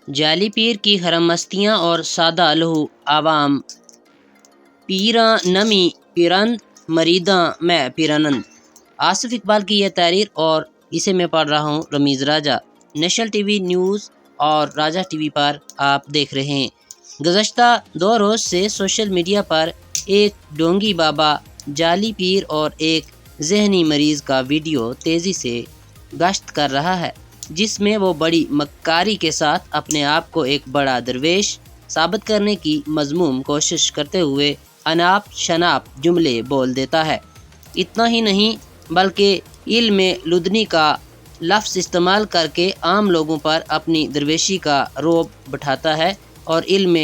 جعلی پیر کی حرم مستیاں اور سادہ لہو عوام، پیراں نمی پیرند مریداں میں پیرانند۔ آصف اقبال کی یہ تحریر اور اسے میں پڑھ رہا ہوں رمیز راجہ۔ نیشنل ٹی وی نیوز اور راجہ ٹی وی پر آپ دیکھ رہے ہیں۔ گزشتہ 2 روز سے سوشل میڈیا پر ایک ڈونگی بابا، جعلی پیر اور ایک ذہنی مریض کا ویڈیو تیزی سے گشت کر رہا ہے، جس میں وہ بڑی مکاری کے ساتھ اپنے آپ کو ایک بڑا درویش ثابت کرنے کی مذموم کوشش کرتے ہوئے اناپ شناپ جملے بول دیتا ہے۔ اتنا ہی نہیں بلکہ علم لدنی کا لفظ استعمال کر کے عام لوگوں پر اپنی درویشی کا رعب بٹھاتا ہے اور علم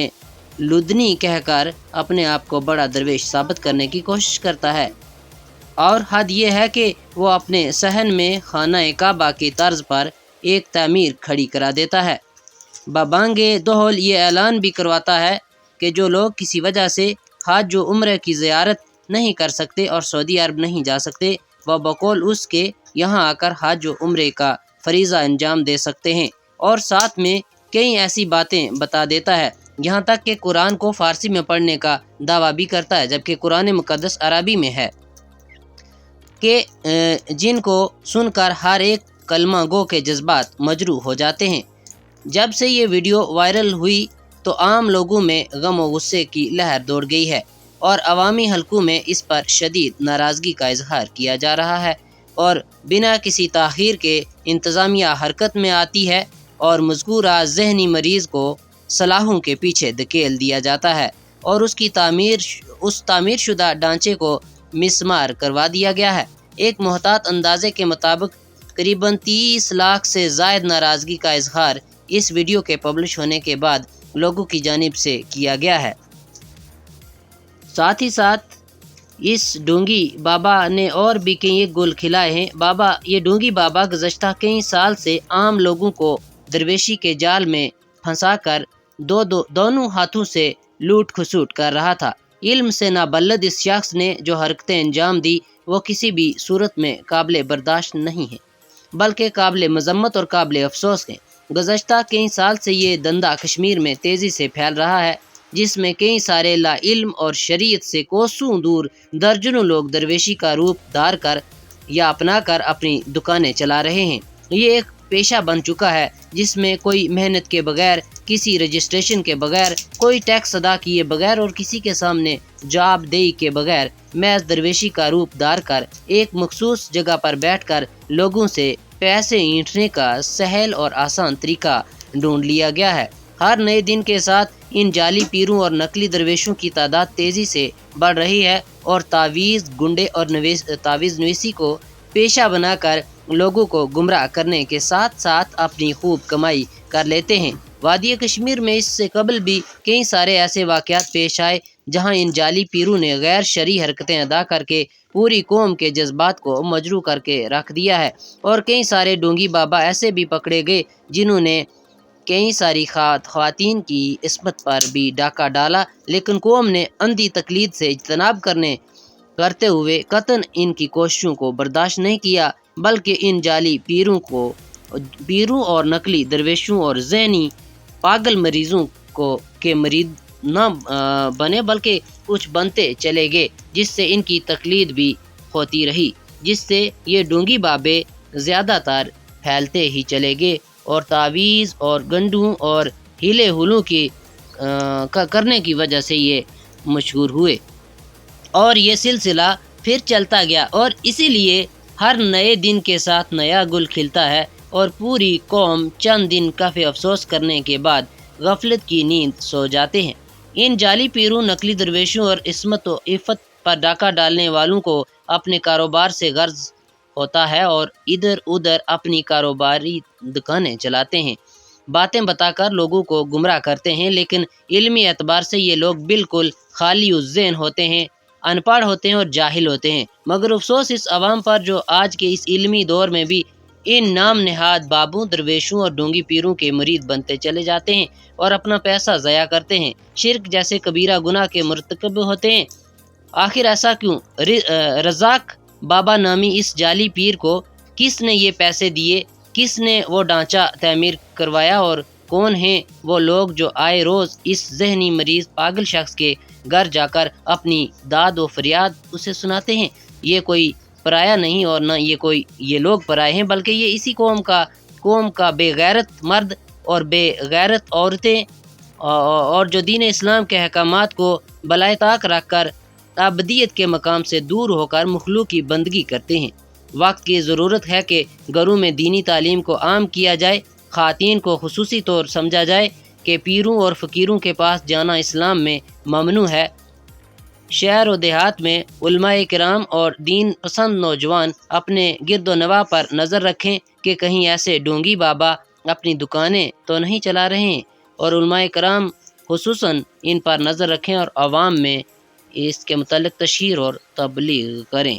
لدنی کہہ کر اپنے آپ کو بڑا درویش ثابت کرنے کی کوشش کرتا ہے۔ اور حد یہ ہے کہ وہ اپنے صحن میں خانہ کعبہ کی طرز پر ایک تعمیر کھڑی کرا دیتا ہے۔ ببانگ دہل یہ اعلان بھی کرواتا ہے کہ جو لوگ کسی وجہ سے حج و عمرہ کی زیارت نہیں کر سکتے اور سعودی عرب نہیں جا سکتے، وہ بقول اس کے یہاں آ کر حج و عمرے کا فریضہ انجام دے سکتے ہیں، اور ساتھ میں کئی ایسی باتیں بتا دیتا ہے، یہاں تک کہ قرآن کو فارسی میں پڑھنے کا دعویٰ بھی کرتا ہے، جبکہ قرآن مقدس عربی میں ہے، کہ جن کو سن کر ہر ایک کلمہ گو کے جذبات مجروح ہو جاتے ہیں۔ جب سے یہ ویڈیو وائرل ہوئی تو عام لوگوں میں غم و غصے کی لہر دوڑ گئی ہے، اور عوامی حلقوں میں اس پر شدید ناراضگی کا اظہار کیا جا رہا ہے، اور بنا کسی تاخیر کے انتظامیہ حرکت میں آتی ہے اور مذکورہ ذہنی مریض کو سلاخوں کے پیچھے دھکیل دیا جاتا ہے، اور اس تعمیر شدہ ڈھانچے کو مسمار کروا دیا گیا ہے۔ ایک محتاط اندازے کے مطابق قریباً 30 لاکھ سے زائد ناراضگی کا اظہار اس ویڈیو کے پبلش ہونے کے بعد لوگوں کی جانب سے کیا گیا ہے۔ ساتھ ہی ساتھ اس ڈونگی بابا نے اور بھی کئی گل کھلائے ہیں۔ یہ ڈونگی بابا گزشتہ کئی سال سے عام لوگوں کو درویشی کے جال میں پھنسا کر دونوں ہاتھوں سے لوٹ کھسوٹ کر رہا تھا۔ علم سے نابلد اس شخص نے جو حرکتیں انجام دی وہ کسی بھی صورت میں قابل برداشت نہیں ہیں، بلکہ قابل مذمت اور قابل افسوس ہیں۔ گزشتہ کئی سال سے یہ دندہ کشمیر میں تیزی سے پھیل رہا ہے، جس میں کئی سارے لا علم اور شریعت سے کوسوں دور درجنوں لوگ درویشی کا روپ دھار کر یا اپنا کر اپنی دکانیں چلا رہے ہیں۔ یہ ایک پیشہ بن چکا ہے جس میں کوئی محنت کے بغیر، کسی رجسٹریشن کے بغیر، کوئی ٹیکس ادا کیے بغیر اور کسی کے سامنے جواب دہی کے بغیر محض درویشی کا روپ دھار کر ایک مخصوص جگہ پر بیٹھ کر لوگوں سے پیسے اینٹھنے کا سہل اور آسان طریقہ ڈھونڈ لیا گیا ہے۔ ہر نئے دن کے ساتھ ان جعلی پیروں اور نقلی درویشوں کی تعداد تیزی سے بڑھ رہی ہے، اور تعویذ گنڈے اور تعویذ نویسی کو پیشہ بنا کر لوگوں کو گمراہ کرنے کے ساتھ ساتھ اپنی خوب کمائی کر لیتے ہیں۔ وادی کشمیر میں اس سے قبل بھی کئی سارے ایسے واقعات پیش آئے جہاں ان جعلی پیروں نے غیر شرعی حرکتیں ادا کر کے پوری قوم کے جذبات کو مجروح کر کے رکھ دیا ہے، اور کئی سارے ڈونگی بابا ایسے بھی پکڑے گئے جنہوں نے کئی ساری خواتین کی عصمت پر بھی ڈاکہ ڈالا، لیکن قوم نے اندھی تقلید سے اجتناب کرتے ہوئے قطعاً ان کی کوششوں کو برداشت نہیں کیا، بلکہ ان جعلی پیروں اور نقلی درویشوں اور ذہنی پاگل مریضوں کے مرید نہ بنے بلکہ کچھ بنتے چلے گئے، جس سے ان کی تقلید بھی ہوتی رہی، جس سے یہ ڈونگی بابے زیادہ تر پھیلتے ہی چلے گئے اور تعویذ اور گنڈوں اور ہیلے ہولوں کی کرنے کی وجہ سے یہ مشہور ہوئے، اور یہ سلسلہ پھر چلتا گیا، اور اسی لیے ہر نئے دن کے ساتھ نیا گل کھلتا ہے، اور پوری قوم چند دن کف افسوس کرنے کے بعد غفلت کی نیند سو جاتے ہیں۔ ان جعلی پیروں، نقلی درویشوں اور عصمت و عفت پر ڈاکہ ڈالنے والوں کو اپنے کاروبار سے غرض ہوتا ہے اور ادھر ادھر اپنی کاروباری دکانیں چلاتے ہیں، باتیں بتا کر لوگوں کو گمراہ کرتے ہیں، لیکن علمی اعتبار سے یہ لوگ بالکل خالی الذہن ہوتے ہیں، ان پڑھ ہوتے ہیں اور جاہل ہوتے ہیں۔ مگر افسوس اس عوام پر جو آج کے اس علمی دور میں بھی ان نام نہاد بابوں، درویشوں اور ڈونگی پیروں کے مرید بنتے چلے جاتے ہیں اور اپنا پیسہ ضائع کرتے ہیں، شرک جیسے کبیرہ گناہ کے مرتکب ہوتے ہیں۔ آخر ایسا کیوں؟ رزاق بابا نامی اس جعلی پیر کو کس نے یہ پیسے دیے، کس نے وہ ڈھانچہ تعمیر کروایا اور کون ہیں وہ لوگ جو آئے روز اس ذہنی مریض پاگل شخص کے گھر جا کر اپنی داد و فریاد اسے سناتے ہیں؟ یہ کوئی پرایا نہیں اور نہ یہ لوگ پرائے ہیں، بلکہ یہ اسی قوم کا بے غیرت مرد اور بے غیرت عورتیں اور جو دین اسلام کے احکامات کو بالائے طاق رکھ کر ابدیت کے مقام سے دور ہو کر مخلوق کی بندگی کرتے ہیں۔ وقت کی ضرورت ہے کہ گھروں میں دینی تعلیم کو عام کیا جائے، خواتین کو خصوصی طور سمجھا جائے کہ پیروں اور فقیروں کے پاس جانا اسلام میں ممنوع ہے۔ شہر و دیہات میں علماء کرام اور دین پسند نوجوان اپنے گرد و نواح پر نظر رکھیں کہ کہیں ایسے ڈونگی بابا اپنی دکانیں تو نہیں چلا رہے ہیں، اور علماء کرام خصوصاً ان پر نظر رکھیں اور عوام میں اس کے متعلق تشہیر اور تبلیغ کریں۔